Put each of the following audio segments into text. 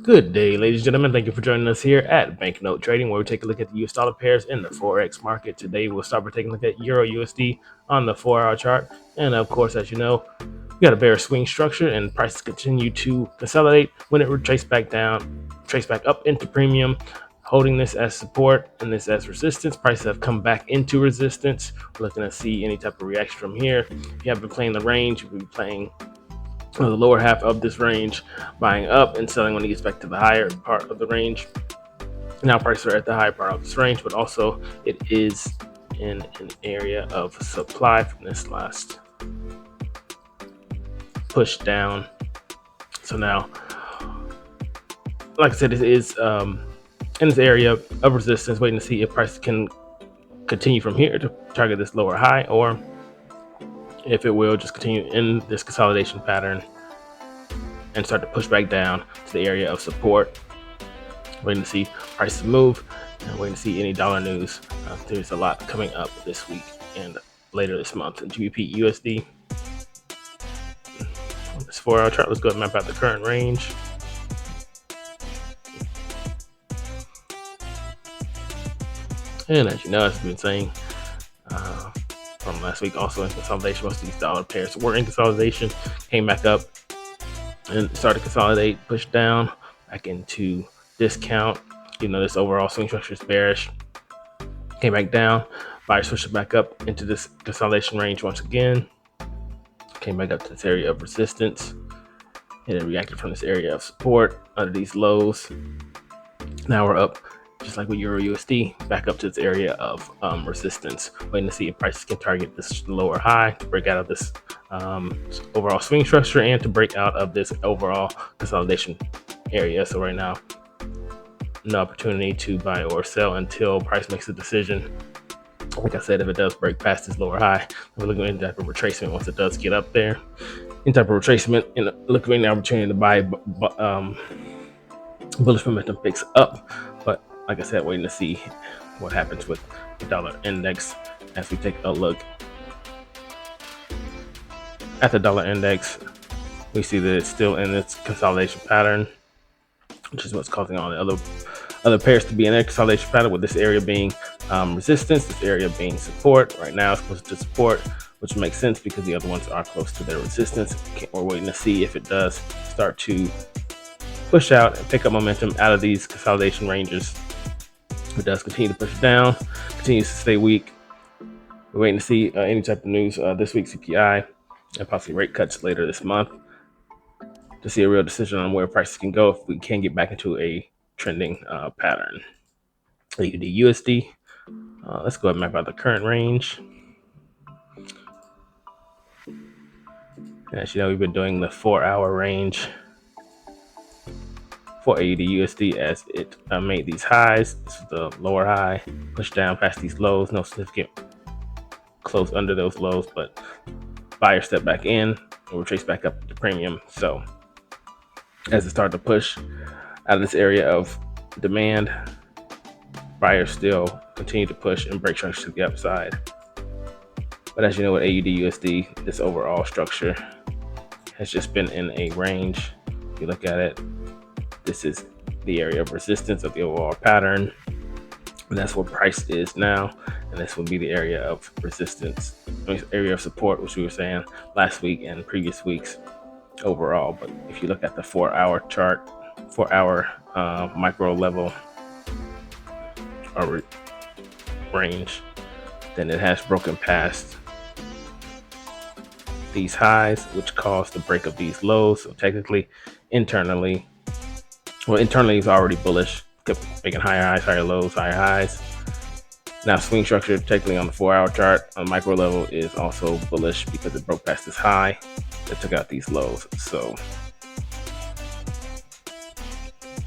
Good day, ladies and gentlemen. Thank you for joining us here at Banknote Trading, where we take a look at the US dollar pairs in the Forex market. Today, we'll start by taking a look at Euro USD on the 4-hour chart. And of course, as you know, we got a bearish swing structure, and prices continue to consolidate when it retraces back down, trace back up into premium, holding this as support and this as resistance. Prices have come back into resistance. We're looking to see any type of reaction from here. If you have been playing the range, you'll be playing the lower half of this range, buying up and selling when it gets back to the higher part of the range. Now prices are at the high part of this range, but also it is in an area of supply from this last push down. So now, like I said, it is in this area of resistance, waiting to see if prices can continue from here to target this lower high, or if it will just continue in this consolidation pattern and start to push back down to the area of support. Waiting to see prices move and waiting to see any dollar news. There's a lot coming up this week and later this month in GBP USD. On this 4-hour chart, let's go ahead and map out the current range. And as you know, as I've been saying from last week, also in consolidation, most of these dollar pairs were in consolidation, came back up and started to consolidate, push down back into discount. You know, this overall swing structure is bearish. Came back down, buyers switched it back up into this consolidation range once again. Came back up to this area of resistance, and it reacted from this area of support under these lows. Now we're up, just like with Euro USD, back up to this area of resistance, waiting to see if prices can target this lower high to break out of this overall swing structure and to break out of this overall consolidation area. So right now, no opportunity to buy or sell until price makes a decision. Like I said, if it does break past this lower high, we're looking at any type of retracement once it does get up there. Any type of retracement, and looking at the opportunity to buy bullish momentum picks up. But like I said, waiting to see what happens with the dollar index as we take a look at the dollar index. We see that it's still in its consolidation pattern, which is what's causing all the other pairs to be in a consolidation pattern, with this area being resistance, this area being support. Right now it's close to support, which makes sense because the other ones are close to their resistance. We're waiting to see if it does start to push out and pick up momentum out of these consolidation ranges. If it does continue to push down, continues to stay weak, we're waiting to see any type of news this week, CPI, and possibly rate cuts later this month, to see a real decision on where prices can go if we can get back into a trending pattern. AUD USD. Let's go ahead and map out the current range. And as you know, we've been doing the 4-hour range for AUD USD as it made these highs. This is the lower high, pushed down past these lows, no significant close under those lows, but buyers step back in and retrace back up to premium. So as it started to push out of this area of demand, buyers still continue to push and break structure to the upside. But as you know, with AUD USD, this overall structure has just been in a range. If you look at it, this is the area of resistance of the overall pattern, and that's where price is now. And this will be the area of resistance, area of support, which we were saying last week and previous weeks overall. But if you look at the 4-hour chart, 4-hour micro level or range, then it has broken past these highs, which caused the break of these lows. So technically, internally it's already bullish, kept making higher highs, higher lows, higher highs. Now swing structure technically on the 4-hour chart on micro level is also bullish because it broke past this high that took out these lows. So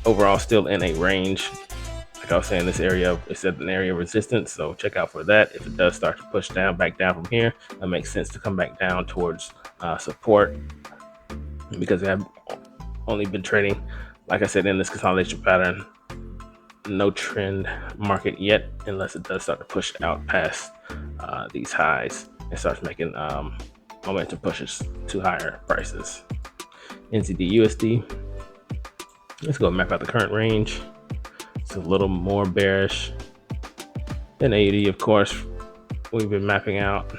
overall still in a range. Like I was saying, this area is at an area of resistance, so check out for that. If it does start to push down, back down from here, that makes sense to come back down towards support, because we have only been trading, like I said, in this consolidation pattern. No trend market yet, unless it does start to push out past these highs and starts making momentum pushes to higher prices. NZD USD. Let's go map out the current range. It's a little more bearish than AUD, of course. We've been mapping out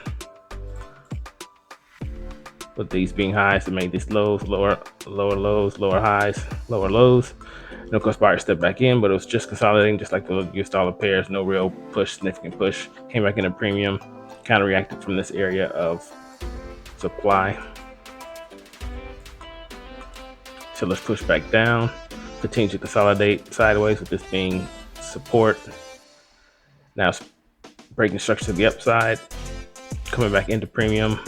with these being highs to make these lows, lower lows, lower highs, lower lows. And of course, buyers stepped back in, but it was just consolidating, just like the US dollar pairs. No real push, significant push. Came back in a premium, kind of reacted from this area of supply. So let's push back down, continue to consolidate sideways with this being support. Now it's breaking structure to the upside, coming back into premium,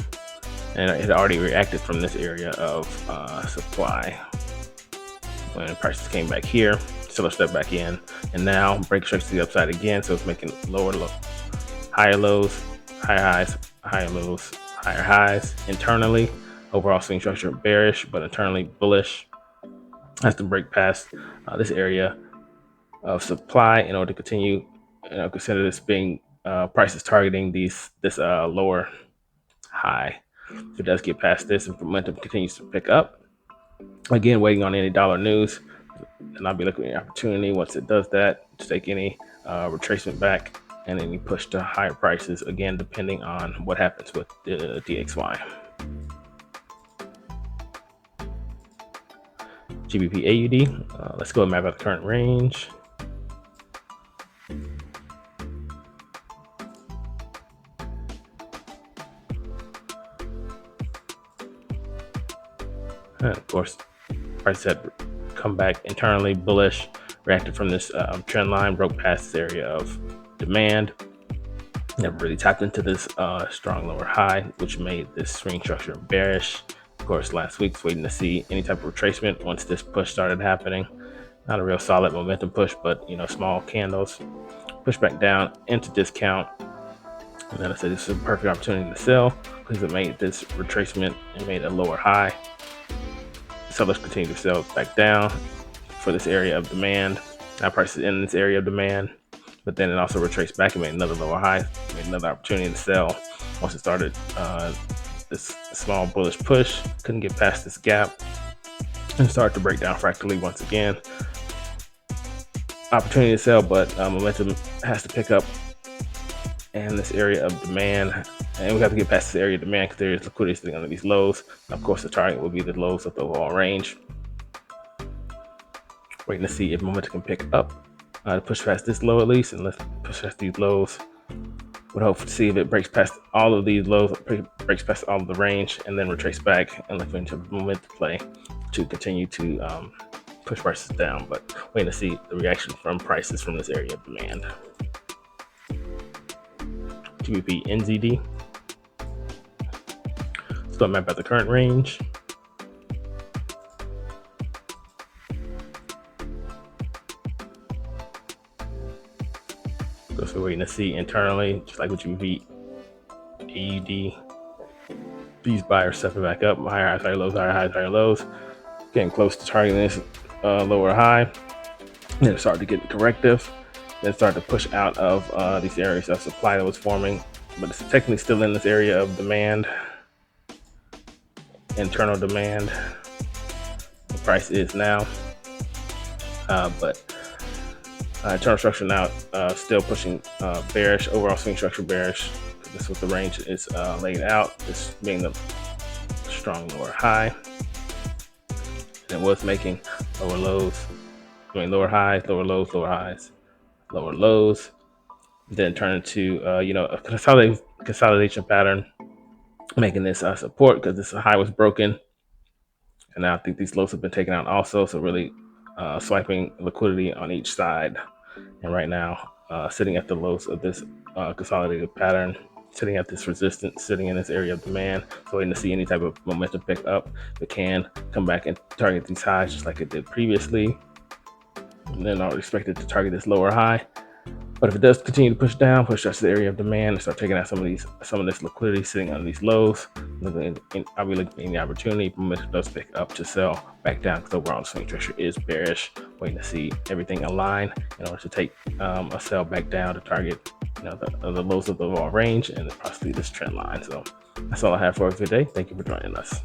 and it had already reacted from this area of supply when prices came back here. So let's step back in, and now break structure to the upside again. So it's making higher lows, higher highs, higher lows, higher highs. Internally, overall swing structure bearish, but internally bullish. Has to break past this area of supply in order to continue. Consider this being prices targeting this lower high. If it does get past this and momentum continues to pick up, again waiting on any dollar news, and I'll be looking at an opportunity once it does that to take any retracement back and any push to higher prices, again depending on what happens with the DXY. GBP AUD, let's go and map out the current range. And of course, price had come back internally bullish, reacted from this trend line, broke past this area of demand. Never really tapped into this strong lower high, which made this swing structure bearish. Of course, last week's waiting to see any type of retracement once this push started happening. Not a real solid momentum push, but small candles, push back down into discount. And then I said this is a perfect opportunity to sell because it made this retracement and made a lower high. So let's continue to sell back down for this area of demand. Now price is in this area of demand, but then it also retraced back and made another lower high, made another opportunity to sell. Once it started this small bullish push, couldn't get past this gap and started to break down fractally once again. Opportunity to sell, but momentum has to pick up in this area of demand, and we have to get past this area of demand because there is liquidity sitting under these lows. And of course, the target will be the lows of the overall range. Waiting to see if momentum can pick up to push past this low at least, and let's push past these lows. Would hope to see if it breaks past all of these lows, breaks past all of the range, and then retrace back and look into momentum play to continue to push prices down. But waiting to see the reaction from prices from this area of demand. GBP NZD. Let's go map out the current range. So we're waiting to see internally, just like with GBP AUD, these buyers stepping back up, higher highs, higher lows, higher highs, higher lows, getting close to targeting this lower high. Then it started to get corrective, then start to push out of these areas of supply that was forming, but it's technically still in this area of demand, internal demand. The price is now, but internal structure now still pushing bearish, overall swing structure bearish. This is what the range is laid out, this being the strong lower high, and it was making lower lows, doing lower highs, lower lows, lower highs, lower lows, then turn into a consolidation pattern, making this support because this high was broken, and now I think these lows have been taken out also. So really swiping liquidity on each side, and right now sitting at the lows of this consolidated pattern, sitting at this resistance, sitting in this area of demand. So waiting to see any type of momentum pick up. It can come back and target these highs just like it did previously. And then I'll expect it to target this lower high. But if it does continue to push down, push out to the area of demand and start taking out some of this liquidity sitting on these lows, I'll be looking for any opportunity. If momentum does pick up to sell back down because overall swing structure is bearish. Waiting to see everything align in order to take a sell back down to target the lows of the overall range and possibly this trend line. So that's all I have for us today. Thank you for joining us.